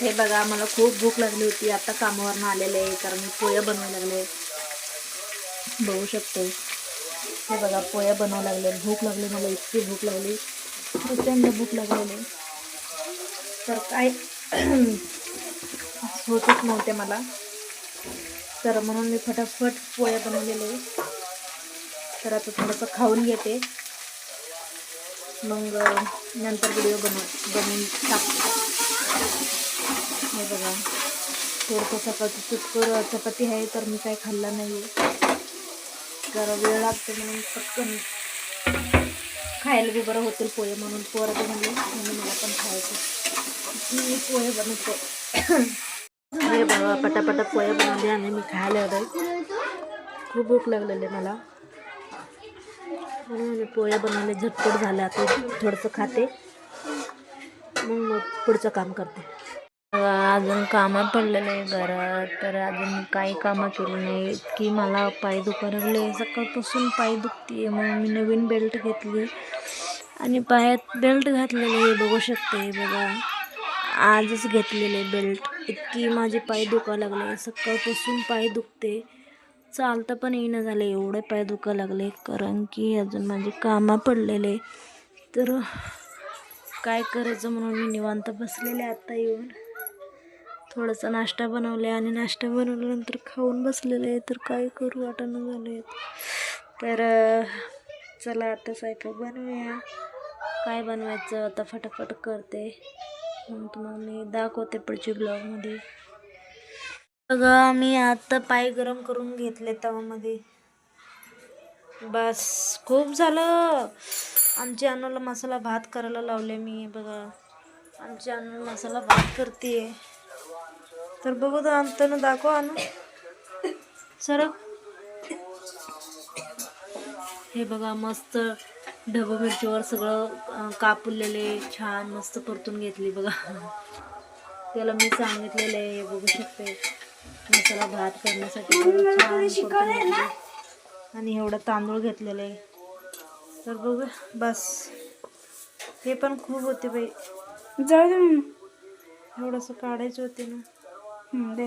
हे बघा, मला खूप भूक लागली होती. आता कामावरनं आलेले आहे कारण मी पोहे बनवायला लागले. बघू शकतो. हे बघा, पोहे बनवायला लागले. भूक लागली मला, इतकी भूक लागली, प्रचंड भूक लागलेली. तर काय होतच नव्हते मला, तर म्हणून मी फटाफट पोहे बनवलेले. तर आता थोडंसं खाऊन घेते, मग नंतर व्हिडिओ बनवून टाकते. हे बघा, थोडंसं सकाळची चुटकर चपाती आहे, तर मी काय खाल्ला नाही आहे. जरा वेळ लागते म्हणून पटकन खायला बी बरं होतील पोहे, म्हणून पोरं ते म्हणले मला पण खायचं, मी पोहे बनवते. हे बघा, पटापटा पोहे बनवले आणि मी खायला लागले. खूप भूक लागलेली मला, म्हणून मी पोहे बनवले. झटपट झाले. आता थोडंसं खाते, मग पुढचं काम करते. अजून कामं पडलेलं आहे घरात, तर अजून काही कामं केली नाही. की मला पाय दुखायला लागले, सकाळपासून पाय दुखते. म्हणून मी नवीन बेल्ट घेतली आणि पायात बेल्ट घातलेली. बघू शकते बघा, आजच घेतलेले बेल्ट. इतकी माझे पाय दुखायला लागले, सकाळपासून पाय दुखते, चालता पण येणं झालं, एवढे पाय दुखायला लागले. कारण की अजून माझे कामं पडलेले, तर काय करायचं म्हणून मी निवांत बसलेले. आता येऊन थोडासा नाश्ता बनवला आणि नाश्ता बनवल्यानंतर खाऊन बसलेले. तर काय करू वाटणं झाले. तर चला आता स्वयंपाक बनवूया. काय बनवायचं आता फटाफट करते, मग तुम्हाला मी दाखवते पुढच्या ब्लॉगमध्ये. बघा, मी आता पाय गरम करून घेतले तवामध्ये. बस खूप झालं. आमच्या अनुला मसाला भात करायला लावले मी. बघा, आमची अनु मसाला भात करते. तर बघू तर अंतनं दाखव अनु सर. हे बघा, मस्त ढबू मिरचीवर सगळं कापलेले छान मस्त परतून घेतली. बघा, त्याला मी सांगितलेलं आहे. बघू शकते, मसाला भात करण्यासाठी छान परतून घेतली आणि एवढं तांदूळ घेतलेलं आहे. तर बघू, बस हे पण खूप होते बाई. जाऊ दे, एवढंसं काढायचं होते ना. दे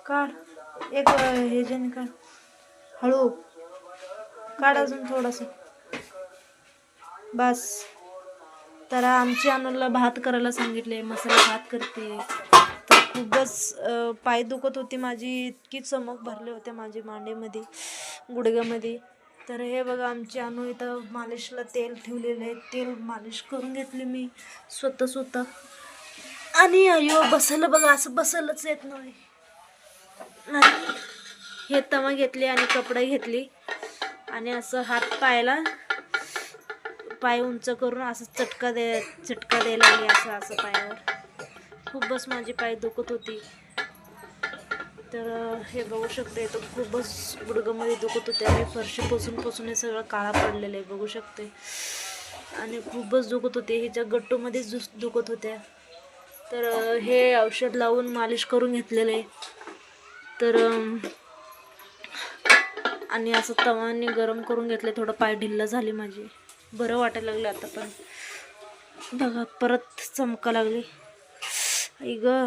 काढ, एक हे जे काढ, हळू काढ, अजून थोडंसं, बस. तर आमची अनुला भात करायला सांगितले, मसाला भात करते. तर खूपच पाय दुखत होती माझी, इतकी चमक भरले होते माझी मांडीमध्ये, गुडघ्यामध्ये. तर हे बघा, आमची अनु इथं मालिशला तेल ठेवलेलं आहे. तेल मालिश करून घेतली मी स्वतः. आणि अयो बसायला बघा, असं बसायलाच येत नाही. आणि हे तवा घेतली आणि कपडे घेतली आणि असं हात पाय उंच करून असं चटका द्यायला लागली, असं पायावर. खूपच माझी पाय दुखत होती. तर हे बघू शकते, तर खूपच गुडघ्यामध्ये दुखत होते आणि फरशी पुसून हे सगळं काळा पडलेलं आहे. बघू शकते, आणि खूपच दुखत होते. ह्याच्या गट्टूमध्येच दुखत होत्या. तर हे औषध लावून मालिश करून घेतलेलं आहे. तर आणि असं तवाने गरम करून घेतले. थोडं पाय ढिल्ला झाली माझी, बरं वाटायला लागलं आता. पण बघा, परत चमका लागली. आई ग,